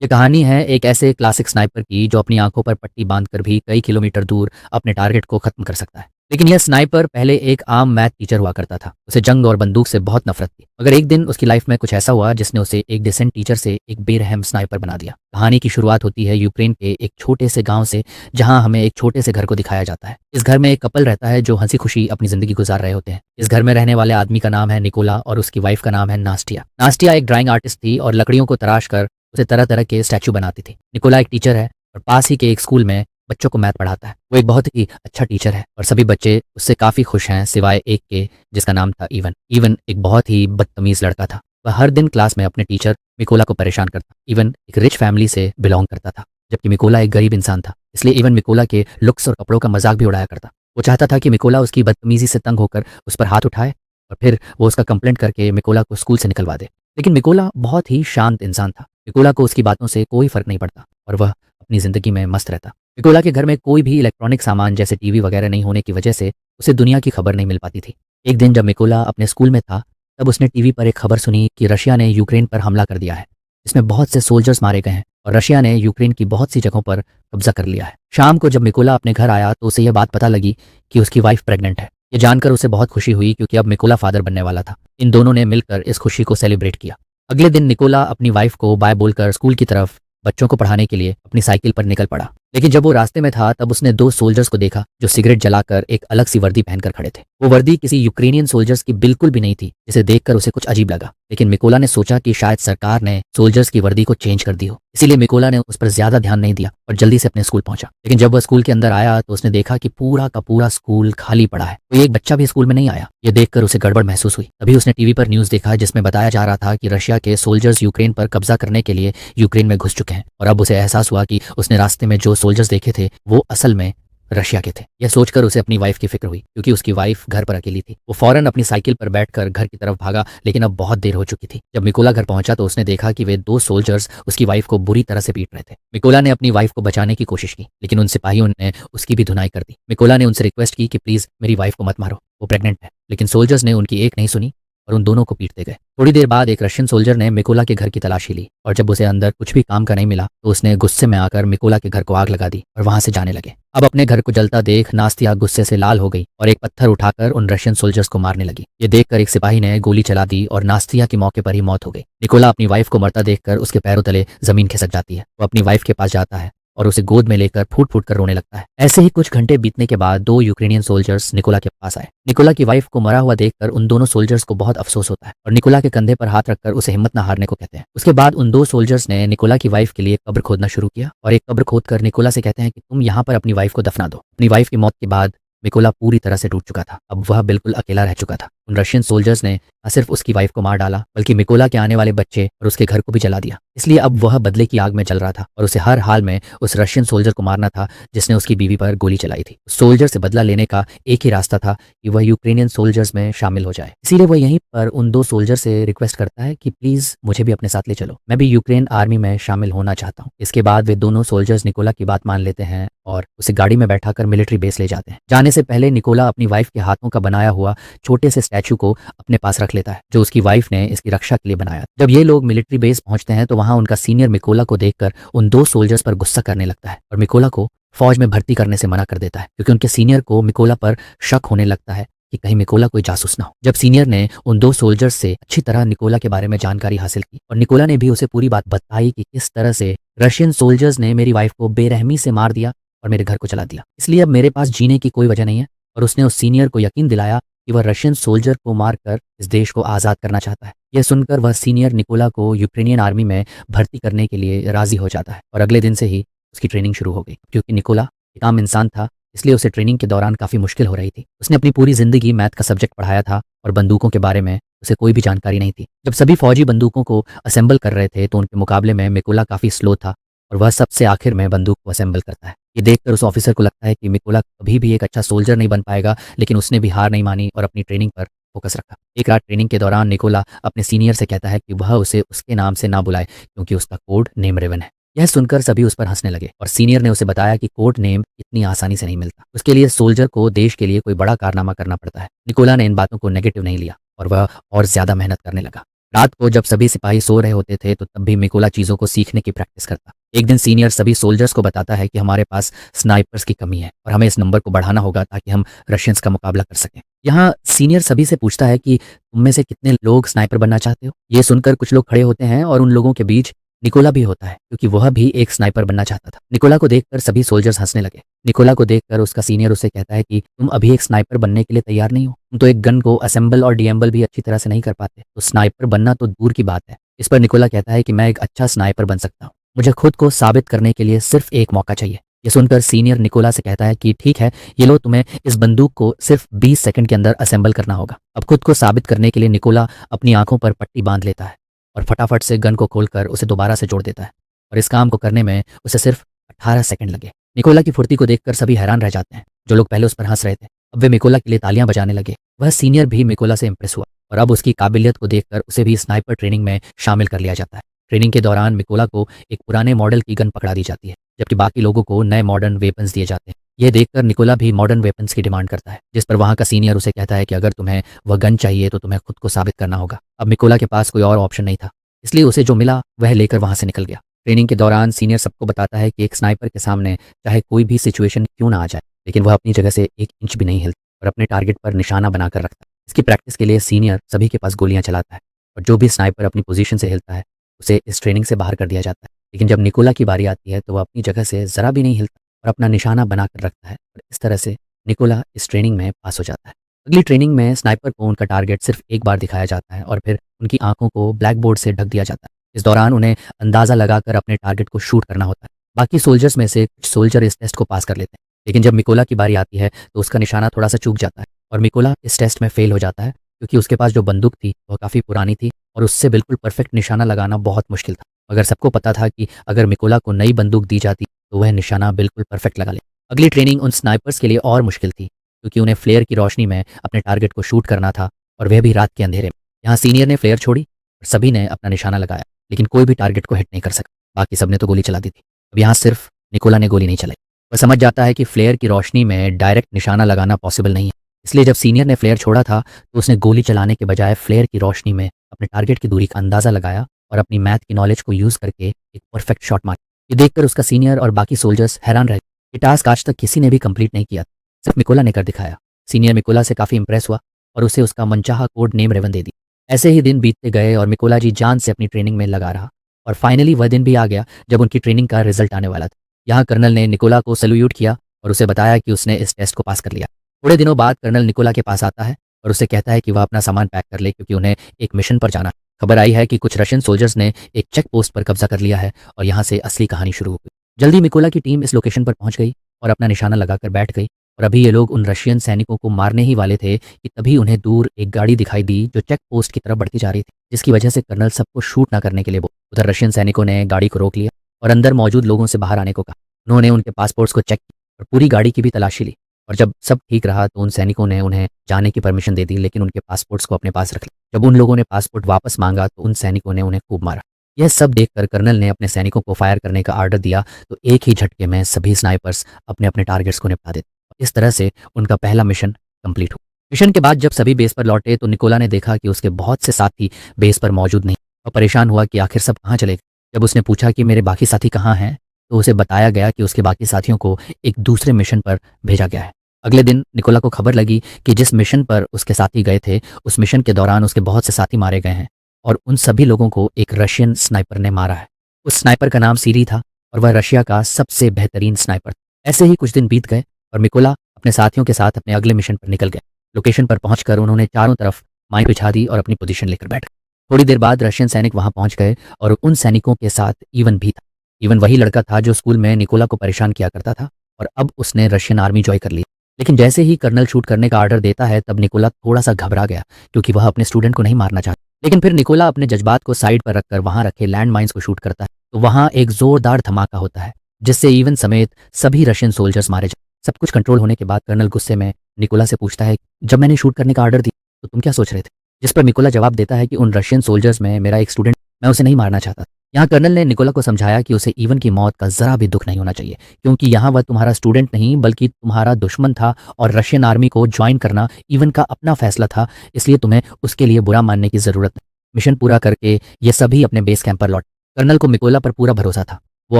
ये कहानी है एक ऐसे क्लासिक स्नाइपर की जो अपनी आंखों पर पट्टी बांधकर भी कई किलोमीटर दूर अपने टारगेट को खत्म कर सकता है। लेकिन यह स्नाइपर पहले एक आम मैथ टीचर हुआ करता था। उसे जंग और बंदूक से बहुत नफरत थी, मगर एक दिन उसकी लाइफ में कुछ ऐसा हुआ जिसने उसे एक डिसेंट टीचर से एक बेरहम स्नाइपर बना दिया। कहानी की शुरुआत होती है यूक्रेन के एक छोटे से गांव से, जहां हमें एक छोटे से घर को दिखाया जाता है। इस घर में एक कपल रहता है जो हंसी खुशी अपनी जिंदगी गुजार रहे होते हैं। इस घर में रहने वाले आदमी का नाम है निकोला और उसकी वाइफ का नाम है नास्टिया। नास्टिया एक ड्राइंग आर्टिस्ट थी और लकड़ियों को तराश कर उसे तरह तरह के स्टैचू बनाती थी। निकोला एक टीचर है और पास ही के एक स्कूल में बच्चों को मैथ पढ़ाता है। वो एक बहुत ही अच्छा टीचर है और सभी बच्चे उससे काफ़ी खुश हैं, सिवाय एक के जिसका नाम था इवन। इवन एक बहुत ही बदतमीज़ लड़का था। वह हर दिन क्लास में अपने टीचर मिकोला को परेशान करता। इवन एक रिच फैमिली से बिलोंग करता था, जबकि मिकोला एक गरीब इंसान था। इसलिए इवन मिकोला के लुक्स और कपड़ों का मजाक भी उड़ाया करता। वो चाहता था कि मिकोला उसकी बदतमीज़ी से तंग होकर उस पर हाथ उठाए और फिर वो उसका कंप्लेंट करके मिकोला को स्कूल से निकलवा दे। लेकिन मिकोला बहुत ही शांत इंसान था। निकोला को उसकी बातों से कोई फर्क नहीं पड़ता और वह अपनी ज़िंदगी में मस्त रहता। निकोला के घर में कोई भी इलेक्ट्रॉनिक सामान जैसे टीवी वगैरह नहीं होने की वजह से उसे दुनिया की खबर नहीं मिल पाती थी। एक दिन जब निकोला अपने स्कूल में था, तब उसने टीवी पर एक खबर सुनी कि रशिया ने यूक्रेन पर हमला कर दिया है। इसमें बहुत से सोल्जर्स मारे गए हैं और रशिया ने यूक्रेन की बहुत सी जगहों पर कब्जा कर लिया है। शाम को जब मिकोला अपने घर आया तो उसे यह बात पता लगी कि उसकी वाइफ प्रेग्नेंट है। ये जानकर उसे बहुत खुशी हुई क्योंकि अब मिकोला फादर बनने वाला था। इन दोनों ने मिलकर इस खुशी को सेलिब्रेट किया। अगले दिन निकोला अपनी वाइफ को बाय बोलकर स्कूल की तरफ बच्चों को पढ़ाने के लिए अपनी साइकिल पर निकल पड़ा। लेकिन जब वो रास्ते में था तब उसने दो सोल्जर्स को देखा जो सिगरेट जलाकर एक अलग सी वर्दी पहनकर खड़े थे। वो वर्दी किसी यूक्रेनियन सोल्जर्स की बिल्कुल भी नहीं थी, जिसे देखकर उसे कुछ अजीब लगा। लेकिन मिकोला ने सोचा कि शायद सरकार ने सोल्जर्स की वर्दी को चेंज कर दी हो, इसीलिए मिकोला ने उस पर ज्यादा ध्यान नहीं दिया और जल्दी से अपने स्कूल पहुंचा। लेकिन जब वह स्कूल के अंदर आया तो उसने देखा कि पूरा का पूरा स्कूल खाली पड़ा है। कोई एक बच्चा भी स्कूल में नहीं आया। ये देखकर उसे गड़बड़ महसूस हुई। तभी उसने टीवी पर न्यूज़ देखा जिसमें बताया जा रहा था कि रशिया के सोल्जर्स यूक्रेन पर कब्जा करने के लिए यूक्रेन में घुस चुके हैं। और अब उसे एहसास हुआ कि उसने रास्ते में जो सोल्जर्स देखे थे वो असल में रशिया के थे। यह सोचकर उसे अपनी वाइफ की फिक्र हुई, क्योंकि उसकी वाइफ घर पर अकेली थी। वो फौरन अपनी साइकिल पर बैठकर घर की तरफ भागा, लेकिन अब बहुत देर हो चुकी थी। जब मिकोला घर पहुंचा तो उसने देखा कि वे दो सोल्जर्स उसकी वाइफ को बुरी तरह से पीट रहे थे। मिकोला ने अपनी वाइफ को बचाने की कोशिश की, लेकिन उन सिपाहियों ने उसकी भी धुनाई कर दी। मिकोला ने उनसे रिक्वेस्ट की कि प्लीज मेरी वाइफ को मत मारो, वो प्रेग्नेंट है। लेकिन सोल्जर्स ने उनकी एक नहीं सुनी और उन दोनों को पीटते गए। थोड़ी देर बाद एक रशियन सोल्जर ने मिकोला के घर की तलाशी ली और जब उसे अंदर कुछ भी काम का नहीं मिला तो उसने गुस्से में आकर मिकोला के घर को आग लगा दी और वहां से जाने लगे। अब अपने घर को जलता देख नास्तिया गुस्से से लाल हो गई और एक पत्थर उठाकर उन रशियन सोल्जर्स को मारने लगी। ये देखकर एक सिपाही ने गोली चला दी और नास्तिया की मौके पर ही मौत हो गई। निकोला अपनी वाइफ को मरता देखकर उसके पैरों तले जमीन खिसक जाती है। वो अपनी वाइफ के पास जाता है और उसे गोद में लेकर फूट फूट कर रोने लगता है। ऐसे ही कुछ घंटे बीतने के बाद दो यूक्रेनियन सोल्जर्स निकोला के पास आए। निकोला की वाइफ को मरा हुआ देखकर उन दोनों सोल्जर्स को बहुत अफसोस होता है और निकोला के कंधे पर हाथ रखकर उसे हिम्मत न हारने को कहते हैं। उसके बाद उन दो सोल्जर्स ने निकोला की वाइफ के लिए कब्र खोदना शुरू किया और एक कब्र खोदकर निकोला से कहते हैं कि तुम यहाँ पर अपनी वाइफ को दफना दो। अपनी वाइफ की मौत के बाद मिकोला पूरी तरह से टूट चुका था। अब वह बिल्कुल अकेला रह चुका था। उन रशियन सोल्जर्स ने न सिर्फ उसकी वाइफ को मार डाला, बल्कि मिकोला के आने वाले बच्चे और उसके घर को भी जला दिया। इसलिए अब वह बदले की आग में जल रहा था और उसे हर हाल में उस रशियन सोल्जर को मारना था जिसने उसकी बीवी पर गोली चलाई थी। सोल्जर से बदला लेने का एक ही रास्ता था कि वह यूक्रेनियन सोल्जर्स में शामिल हो जाए। इसीलिए वह यहीं पर उन दो सोल्जर से रिक्वेस्ट करता है कि प्लीज मुझे भी अपने साथ ले चलो, मैं भी यूक्रेन आर्मी में शामिल होना चाहता हूँ। इसके बाद वे दोनों सोल्जर्स निकोला की बात मान लेते हैं और उसे गाड़ी में बैठाकर मिलिट्री बेस ले जाते हैं। जाने से पहले निकोला अपनी वाइफ के हाथों का बनाया हुआ छोटे से स्टैचू को अपने पास रख लेता है, जो उसकी वाइफ ने इसकी रक्षा के लिए बनाया। जब ये लोग मिलिट्री बेस पहुंचते हैं तो वहां उनका सीनियर मिकोला को देखकर उन दो सोल्जर्स पर गुस्सा करने लगता है और मिकोला को फौज में भर्ती करने से मना कर देता है, क्योंकि उनके सीनियर को मिकोला पर शक होने लगता है कि कहीं मिकोला कोई जासूस ना हो। जब सीनियर ने उन दो सोल्जर्स से अच्छी तरह निकोला के बारे में जानकारी हासिल की और निकोला ने भी उसे पूरी बात बताई कि किस तरह से रशियन सोल्जर्स ने मेरी वाइफ को बेरहमी से मार दिया और मेरे घर को जला दिया, इसलिए अब मेरे पास जीने की कोई वजह नहीं है। और उसने उस सीनियर को यकीन दिलाया कि वह रशियन सोल्जर को मारकर इस देश को आज़ाद करना चाहता है। यह सुनकर वह सीनियर निकोला को यूक्रेनियन आर्मी में भर्ती करने के लिए राजी हो जाता है और अगले दिन से ही उसकी ट्रेनिंग शुरू हो गई। क्योंकि निकोला एक आम इंसान था, इसलिए उसे ट्रेनिंग के दौरान काफ़ी मुश्किल हो रही थी। उसने अपनी पूरी ज़िंदगी मैथ का सब्जेक्ट पढ़ाया था और बंदूकों के बारे में उसे कोई भी जानकारी नहीं थी। जब सभी फौजी बंदूकों को असेंबल कर रहे थे तो उनके मुकाबले में मिकोला काफ़ी स्लो था और वह सबसे आखिर में बंदूक को असेंबल करता है। ये देखकर उस ऑफिसर को लगता है कि मिकोला कभी भी एक अच्छा सोल्जर नहीं बन पाएगा, लेकिन उसने भी हार नहीं मानी और अपनी ट्रेनिंग पर फोकस रखा। एक रात ट्रेनिंग के दौरान निकोला अपने सीनियर से कहता है कि वह उसे उसके नाम से ना बुलाए, क्योंकि उसका कोड नेम रेवन है। यह सुनकर सभी उस पर हंसने लगे और सीनियर ने उसे बताया कि कोड नेम इतनी आसानी से नहीं मिलता, उसके लिए सोल्जर को देश के लिए कोई बड़ा कारनामा करना पड़ता है। निकोला ने इन बातों को नेगेटिव नहीं लिया और वह और ज्यादा मेहनत करने लगा। रात को जब सभी सिपाही सो रहे होते थे तो तब भी मिकोला चीज़ों को सीखने की प्रैक्टिस करता। एक दिन सीनियर सभी सोल्जर्स को बताता है कि हमारे पास स्नाइपर्स की कमी है और हमें इस नंबर को बढ़ाना होगा ताकि हम रशियंस का मुकाबला कर सकें। यहाँ सीनियर सभी से पूछता है कि तुम में से कितने लोग स्नाइपर बनना चाहते हो। ये सुनकर कुछ लोग खड़े होते हैं और उन लोगों के बीच निकोला भी होता है क्योंकि वह भी एक स्नाइपर बनना चाहता था। निकोला को देखकर सभी सोल्जर्स हंसने लगे। निकोला को देखकर उसका सीनियर उसे कहता है कि तुम अभी एक स्नाइपर बनने के लिए तैयार नहीं हो, तुम तो एक गन को असेंबल और डीएम्बल भी अच्छी तरह से नहीं कर पाते, तो स्नाइपर बनना तो दूर की बात है। इस पर निकोला कहता है कि मैं एक अच्छा स्नाइपर बन सकता हूँ, मुझे खुद को साबित करने के लिए सिर्फ एक मौका चाहिए। ये सुनकर सीनियर निकोला से कहता है कि ठीक है, ये लो, तुम्हें इस बंदूक को सिर्फ 20 सेकंड के अंदर असेंबल करना होगा। अब खुद को साबित करने के लिए निकोला अपनी आंखों पर पट्टी बांध लेता है और फटाफट से गन को खोलकर उसे दोबारा से जोड़ देता है और इस काम को करने में उसे सिर्फ 18 सेकंड लगे। निकोला की फुर्ती को देखकर सभी हैरान रह जाते हैं। जो लोग पहले उस पर हंस रहे थे अब वे मिकोला के लिए तालियां बजाने लगे। वह सीनियर भी मिकोला से इंप्रेस हुआ और अब उसकी काबिलियत को देखकर उसे भी स्नाइपर ट्रेनिंग में शामिल कर लिया जाता है। ट्रेनिंग के दौरान मिकोला को एक पुराने मॉडल की गन पकड़ा दी जाती है जबकि बाकी लोगों को नए मॉडर्न वेपन्स दिए जाते हैं। यह देखकर निकोला भी मॉडर्न वेपन्स की डिमांड करता है, जिस पर वहाँ का सीनियर उसे कहता है कि अगर तुम्हें वह गन चाहिए तो तुम्हें खुद को साबित करना होगा। अब मिकोला के पास कोई और ऑप्शन नहीं था, इसलिए उसे जो मिला वह लेकर वहाँ से निकल गया। ट्रेनिंग के दौरान सीनियर सबको बताता है कि एक स्नाइपर के सामने चाहे कोई भी सिचुएशन क्यों ना आ जाए, लेकिन वह अपनी जगह से एक इंच भी नहीं हिलता और अपने टारगेट पर निशाना बनाकर रखता है। इसकी प्रैक्टिस के लिए सीनियर सभी के पास गोलियां चलाता है और जो भी स्नाइपर अपनी पोजीशन से हिलता है उसे इस ट्रेनिंग से बाहर कर दिया जाता है। लेकिन जब निकोला की बारी आती है तो वह अपनी जगह से ज़रा भी नहीं हिलता और अपना निशाना बनाकर रखता है और इस तरह से निकोला इस ट्रेनिंग में पास हो जाता है। अगली ट्रेनिंग में स्नाइपर को उनका टारगेट सिर्फ एक बार दिखाया जाता है और फिर उनकी आंखों को ब्लैक बोर्ड से ढक दिया जाता है। इस दौरान उन्हें अंदाज़ा लगाकर अपने टारगेट को शूट करना होता है। बाकी सोल्जर्स में से कुछ सोल्जर इस टेस्ट को पास कर लेते हैं, लेकिन जब मिकोला की बारी आती है तो उसका निशाना थोड़ा सा चूक जाता है और मिकोला इस टेस्ट में फेल हो जाता है क्योंकि उसके पास जो बंदूक थी वह काफ़ी पुरानी थी और उससे बिल्कुल परफेक्ट निशाना लगाना बहुत मुश्किल था। मगर सबको पता था कि अगर मिकोला को नई बंदूक दी जाती तो वह निशाना बिल्कुल परफेक्ट लगा ले। अगली ट्रेनिंग उन स्नाइपर्स के लिए और मुश्किल थी क्योंकि उन्हें फ्लेयर की रोशनी में अपने टारगेट को शूट करना था और वह भी रात के अंधेरे में। यहाँ सीनियर ने फ्लेयर छोड़ी और सभी ने अपना निशाना लगाया, लेकिन कोई भी टारगेट को हिट नहीं कर सका। बाकी सबने तो गोली चला दी थी। अब यहाँ सिर्फ निकोला ने गोली नहीं चलाई। वह समझ जाता है कि फ्लेयर की रोशनी में डायरेक्ट निशाना लगाना पॉसिबल नहीं है, इसलिए जब सीनियर ने फ्लेयर छोड़ा था तो उसने गोली चलाने के बजाय फ्लेयर की रोशनी में अपने टारगेट की दूरी का अंदाज़ा लगाया और अपनी मैथ की नॉलेज को यूज़ करके एक परफेक्ट शॉट मारा। ये देखकर उसका सीनियर और बाकी सोल्जर्स हैरान रह गए। ये टास्क आज तक किसी ने भी कंप्लीट नहीं किया, सिर्फ मिकोला ने कर दिखाया। सीनियर मिकोला से काफ़ी इंप्रेस हुआ और उसे उसका मनचाहा कोड नेम रेवन दे दी। ऐसे ही दिन बीतते गए और मिकोला जी जान से अपनी ट्रेनिंग में लगा रहा और फाइनली वह दिन भी आ गया जब उनकी ट्रेनिंग का रिजल्ट आने वाला था। यहाँ कर्नल ने निकोला को सल्यूट किया और उसे बताया कि उसने इस टेस्ट को पास कर लिया। थोड़े दिनों बाद कर्नल निकोला के पास आता है और उसे कहता है कि वह अपना सामान पैक कर ले क्योंकि उन्हें एक मिशन पर जाना है। खबर आई है कि कुछ रशियन सोल्जर्स ने एक चेक पोस्ट पर कब्जा कर लिया है और यहाँ से असली कहानी शुरू हो गई। जल्दी मिकोला की टीम इस लोकेशन पर पहुंच गई और अपना निशाना लगाकर बैठ गई और अभी ये लोग उन रशियन सैनिकों को मारने ही वाले थे कि तभी उन्हें दूर एक गाड़ी दिखाई दी जो चेक पोस्ट की तरफ बढ़ती जा रही थी, जिसकी वजह से कर्नल सबको शूट ना करने के लिए बोला। उधर रशियन सैनिकों ने गाड़ी को रोक लिया और अंदर मौजूद लोगों से बाहर आने को कहा। उन्होंने उनके पासपोर्ट्स को चेक किया और पूरी गाड़ी की भी तलाशी ली और जब सब ठीक रहा तो उन सैनिकों ने उन्हें जाने की परमिशन दे दी, लेकिन उनके पासपोर्ट्स को अपने पास रख लिया। जब उन लोगों ने पासपोर्ट वापस मांगा तो उन सैनिकों ने उन्हें खूब मारा। यह सब देखकर कर्नल ने अपने सैनिकों को फायर करने का आर्डर दिया तो एक ही झटके में सभी स्नाइपर्स अपने अपने टारगेट्स को निपटा देते। इस तरह से उनका पहला मिशन कंप्लीट हुआ। मिशन के बाद जब सभी बेस पर लौटे तो निकोला ने देखा कि उसके बहुत से साथी बेस पर मौजूद नहीं और परेशान हुआ कि आखिर सब कहाँ चले गए। जब उसने पूछा कि मेरे बाकी साथी कहाँ हैं तो उसे बताया गया कि उसके बाकी साथियों को एक दूसरे मिशन पर भेजा गया है। अगले दिन निकोला को खबर लगी कि जिस मिशन पर उसके साथी गए थे उस मिशन के दौरान उसके बहुत से साथी मारे गए हैं और उन सभी लोगों को एक रशियन स्नाइपर ने मारा है। उस स्नाइपर का नाम सीरी था और वह रशिया का सबसे बेहतरीन स्नाइपर था। ऐसे ही कुछ दिन बीत गए और मिकोला अपने साथियों के साथ अपने अगले मिशन पर निकल गए। लोकेशन पर पहुंचकर उन्होंने चारों तरफ माइन बिछा दी और अपनी पोजीशन लेकर बैठ गए। थोड़ी देर बाद रशियन सैनिक वहां पहुंच गए और उन सैनिकों के साथ इवन भी था। इवन वही लड़का था जो स्कूल में निकोला को परेशान किया करता था और अब उसने रशियन आर्मी ज्वाइन कर ली। लेकिन जैसे ही कर्नल शूट करने का ऑर्डर देता है तब निकोला थोड़ा सा घबरा गया क्योंकि वह अपने स्टूडेंट को नहीं मारना चाहता। लेकिन फिर निकोला अपने जज्बात को साइड पर रखकर वहां रखे लैंड माइंस को शूट करता है तो वहां एक जोरदार धमाका होता है जिससे इवन समेत सभी रशियन सोल्जर्स मारे जाते। सब कुछ कंट्रोल होने के बाद कर्नल गुस्से में निकोला से पूछता है, जब मैंने शूट करने का ऑर्डर दिया तो तुम क्या सोच रहे थे? जिस पर निकोला जवाब देता है कि उन रशियन सोल्जर्स में मेरा एक स्टूडेंट, मैं उसे नहीं मारना चाहता। यहाँ कर्नल ने निकोला को समझाया कि उसे इवन की मौत का जरा भी दुख नहीं होना चाहिए क्योंकि यहाँ वह तुम्हारा स्टूडेंट नहीं बल्कि तुम्हारा दुश्मन था और रशियन आर्मी को ज्वाइन करना इवन का अपना फैसला था, इसलिए तुम्हें उसके लिए बुरा मानने की जरूरत नहीं। मिशन पूरा करके ये सभी अपने बेस कैंप पर लौट। कर्नल को निकोला पर पूरा भरोसा था। वो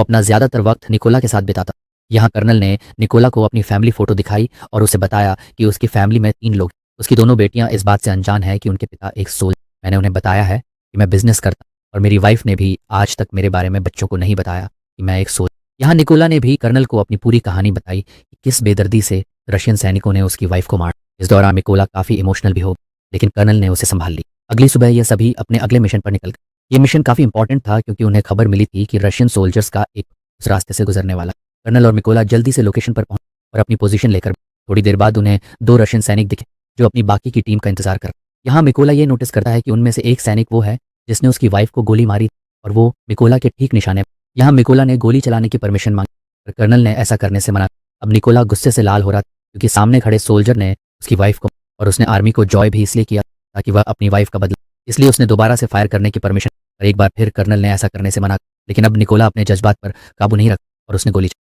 अपना ज़्यादातर वक्त निकोला के साथ बिताता। यहाँ कर्नल ने निकोला को अपनी फैमिली फ़ोटो दिखाई और उसे बताया कि उसकी फैमिली में 3 लोग। उसकी दोनों बेटियाँ इस बात से अनजान है कि उनके पिता एक सोल्जर। मैंने उन्हें बताया है कि मैं बिज़नेस करता हूँ और मेरी वाइफ ने भी आज तक मेरे बारे में बच्चों को नहीं बताया कि मैं एक सोल्जर। यहाँ निकोला ने भी कर्नल को अपनी पूरी कहानी बताई कि किस बेदर्दी से रशियन सैनिकों ने उसकी वाइफ को मारा। इस दौरान निकोला काफ़ी इमोशनल भी हो गई, लेकिन कर्नल ने उसे संभाल ली। अगली सुबह ये सभी अपने अगले मिशन पर निकल गए। ये मिशन काफ़ी इंपॉर्टेंट था क्योंकि उन्हें खबर मिली थी कि रशियन सोल्जर्स का एक उस रास्ते से गुजरने वाला। कर्नल और निकोला जल्दी से लोकेशन पर पहुंचे और अपनी पोजीशन लेकर। थोड़ी देर बाद उन्हें 2 रशियन सैनिक दिखे जो अपनी बाकी की टीम का इंतजार कर। यहाँ मिकोला ये नोटिस करता है कि उनमें से एक सैनिक वो है जिसने उसकी वाइफ को गोली मारी और वो मिकोला के ठीक निशाने। यहाँ मिकोला ने गोली चलाने की परमिशन मांगी पर कर्नल ने ऐसा करने से मना। अब निकोला गुस्से से लाल हो रहा था क्योंकि सामने खड़े सोल्जर ने उसकी वाइफ को, और उसने आर्मी को जॉय भी इसलिए किया ताकि वह अपनी वाइफ का बदला। इसलिए उसने दोबारा से फायर करने की परमिशन। और एक बार फिर कर्नल ने ऐसा करने से मना। लेकिन अब निकोला अपने जज्बात पर काबू नहीं रख और उसने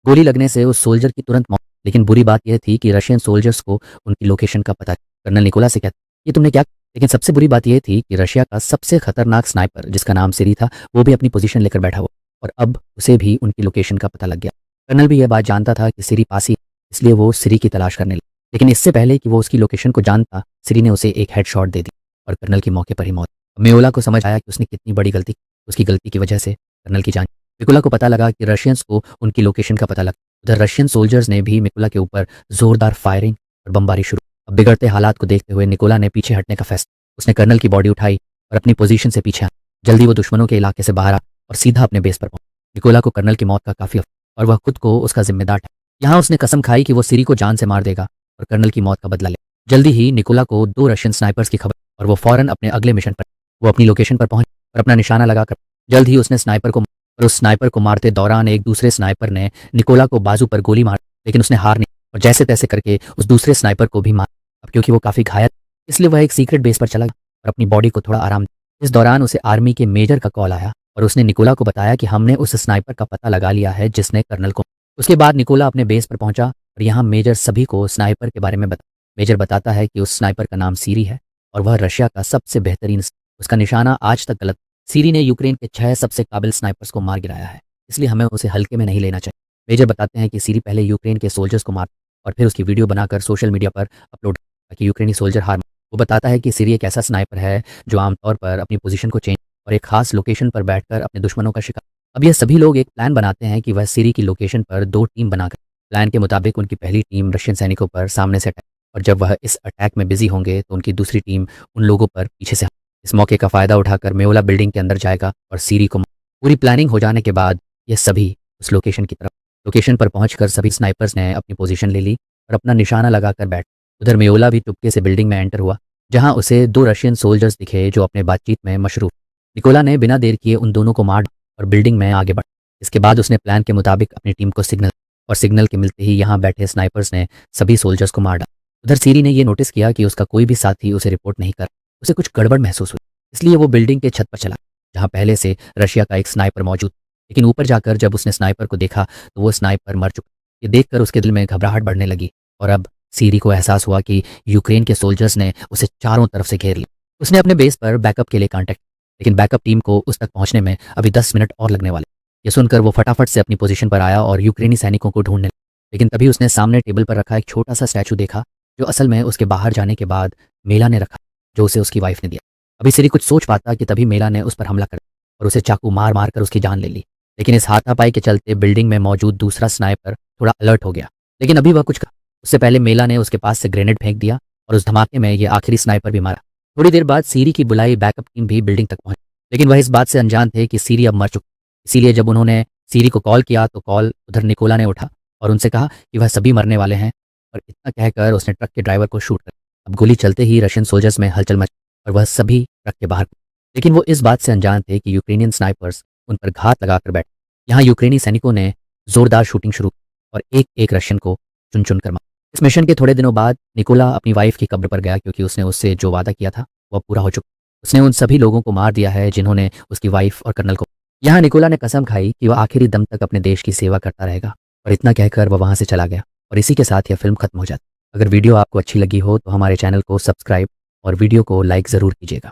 गोली लगने से उस सोल्जर की तुरंत मौत। लेकिन बुरी बात यह थी कि रशियन सोल्जर्स को उनकी लोकेशन का पता। कर्नल निकोला से कहता, ये तुमने क्या? लेकिन सबसे बुरी बात यह थी कि रशिया का सबसे खतरनाक स्नाइपर जिसका नाम सिरी था वो भी अपनी पोजीशन लेकर बैठा हुआ और अब उसे भी उनकी लोकेशन का पता लग गया। कर्नल भी यह बात जानता था कि सिरी पास ही, इसलिए वो सिरी की तलाश करने लगा। लेकिन इससे पहले कि वो उसकी लोकेशन को जानता, सिरी ने उसे एक हेडशॉट दे दी और कर्नल की मौके पर ही मौत। मेओला को समझ आया कि उसने कितनी बड़ी गलती। उसकी गलती की वजह से कर्नल की जान। मिकोला को पता लगा कि रशियंस को उनकी लोकेशन का पता लगा। उधर रशियन सोल्जर्स ने भी मिकोला के ऊपर जोरदार फायरिंग और बमबारी शुरू। अब बिगड़ते हालात को देखते हुए निकोला ने पीछे हटने का फैसला। उसने कर्नल की बॉडी उठाई और अपनी पोजीशन से पीछे आया। जल्दी वो दुश्मनों के इलाके से बाहर आ और सीधा अपने बेस पर पहुंचा। निकोला को कर्नल की मौत का काफी और वह खुद को उसका जिम्मेदार ठहराया। यहाँ उसने कसम खाई कि वो सिरी को जान से मार देगा और कर्नल की मौत का बदला ले। जल्दी ही निकोला को 2 रशियन स्नाइपर्स की खबर और वो फौरन अपने अगले मिशन पर। वो अपनी लोकेशन पर पहुंच और अपना निशाना लगाकर जल्द ही उसने स्नाइपर को और उस स्नाइपर को मारते दौरान एक दूसरे स्नाइपर ने निकोला को बाजू पर गोली मार। लेकिन उसने हार नहीं और जैसे तैसे करके उस दूसरे स्नाइपर को भी मार। अब क्योंकि वो काफी घायल इसलिए वह एक सीक्रेट बेस पर चला गया और अपनी बॉडी को थोड़ा आराम दिया। इस दौरान उसे आर्मी के मेजर का कॉल आया और उसने निकोला को बताया कि हमने उस स्नाइपर का पता लगा लिया है जिसने कर्नल को। उसके बाद निकोला अपने बेस पर पहुंचा और यहाँ मेजर सभी को स्नाइपर के बारे में बता। मेजर बताता है कि उस स्नाइपर का नाम सीरी है और वह रशिया का सबसे बेहतरीन। उसका निशाना आज तक गलत। सीरी ने यूक्रेन के 6 सबसे काबिल स्नाइपर्स को मार गिराया है, इसलिए हमें उसे हल्के में नहीं लेना चाहिए। मेजर बताते हैं कि सीरी पहले यूक्रेन के सोल्जर्स को मार और फिर उसकी वीडियो बनाकर सोशल मीडिया पर अपलोड ताकि यूक्रेनी सोल्जर हार। वो बताता है कि सीरी एक ऐसा स्नाइपर है जो आमतौर पर अपनी पोजीशन को चेंज और एक खास लोकेशन पर बैठकर अपने दुश्मनों का शिकार। अब ये सभी लोग एक प्लान बनाते हैं कि वह सीरी की लोकेशन पर 2 टीम बनाकर। प्लान के मुताबिक उनकी पहली टीम रशियन सैनिकों पर सामने से अटैक और जब वह इस अटैक में बिजी होंगे तो उनकी दूसरी टीम उन लोगों पर पीछे से। इस मौके का फायदा उठाकर मेओला बिल्डिंग के अंदर जाएगा और सीरी को। पूरी प्लानिंग हो जाने के बाद ये सभी उस लोकेशन की तरफ। लोकेशन पर पहुंचकर सभी स्नाइपर्स ने अपनी पोजीशन ले ली और अपना निशाना लगाकर बैठ। उधर मेओला भी चुपके से बिल्डिंग में एंटर हुआ जहां उसे 2 रशियन सोल्जर्स दिखे जो अपने बातचीत में मशरूफ। निकोला ने बिना देर किए उन दोनों को मार और बिल्डिंग में आगे बढ़ा। इसके बाद उसने प्लान के मुताबिक अपनी टीम को सिग्नल और सिग्नल के मिलते ही यहाँ बैठे स्नाइपर्स ने सभी सोल्जर्स को मार डाला। उधर सीरी ने यह नोटिस किया कि उसका कोई भी साथी उसे रिपोर्ट नहीं कर। उसे कुछ गड़बड़ महसूस हुई, इसलिए वो बिल्डिंग के छत पर चला जहाँ पहले से रशिया का एक स्नाइपर मौजूद। लेकिन ऊपर जाकर जब उसने स्नाइपर को देखा तो वो स्नाइपर मर चुका। ये देखकर उसके दिल में घबराहट बढ़ने लगी और अब सीरी को एहसास हुआ कि यूक्रेन के सोल्जर्स ने उसे चारों तरफ से घेर लिया। उसने अपने बेस पर बैकअप के लिए कांटेक्ट, लेकिन बैकअप टीम को उस तक पहुंचने में अभी 10 मिनट और लगने वाले। ये सुनकर वो फटाफट से अपनी पोजीशन पर आया और यूक्रेनी सैनिकों को ढूंढने लगा। लेकिन तभी उसने सामने टेबल पर रखा एक छोटा सा स्टैचू देखा जो असल में उसके बाहर जाने के बाद मेला ने रखा, जो उसे उसकी वाइफ ने दिया। अभी सीरी कुछ सोच पाता कि तभी मेला ने उस पर हमला कर और उसे चाकू मार मार कर उसकी जान ले ली। लेकिन इस हाथापाई के चलते बिल्डिंग में मौजूद दूसरा स्नाइपर थोड़ा अलर्ट हो गया, लेकिन अभी वह कुछ कहा। उससे पहले मेला ने उसके पास से ग्रेनेड फेंक दिया और उस धमाके में ये आखिरी स्नाइपर भी मारा। थोड़ी देर बाद सीरी की बुलाई बैकअप टीम भी बिल्डिंग तक पहुंची, लेकिन वह इस बात से अनजान थे कि सीरी अब मर चुका। इसीलिए जब उन्होंने सीरी को कॉल किया तो कॉल उधर निकोला ने उठा और उनसे कहा कि वह सभी मरने वाले हैं और इतना कहकर उसने ट्रक के ड्राइवर को शूट कर। अब गोली चलते ही रशियन सोल्जर्स में हलचल मच और वह सभी ट्रक के बाहर। लेकिन वो इस बात से अनजान थे कि यूक्रेनियन स्नाइपर्स उन पर घात लगाकर बैठे। यहाँ यूक्रेनी सैनिकों ने जोरदार शूटिंग शुरू और एक एक रशियन को चुन चुन कर मारा। इस मिशन के थोड़े दिनों बाद निकोला अपनी वाइफ की कब्र पर गया क्योंकि उसने उससे जो वादा किया था वह पूरा हो चुका। उसने उन सभी लोगों को मार दिया है जिन्होंने उसकी वाइफ और कर्नल को। यहाँ निकोला ने कसम खाई कि वह आखिरी दम तक अपने देश की सेवा करता रहेगा और इतना कहकर वह वहाँ से चला गया और इसी के साथ यह फिल्म खत्म हो जाती। अगर वीडियो आपको अच्छी लगी हो तो हमारे चैनल को सब्सक्राइब और वीडियो को लाइक ज़रूर कीजिएगा।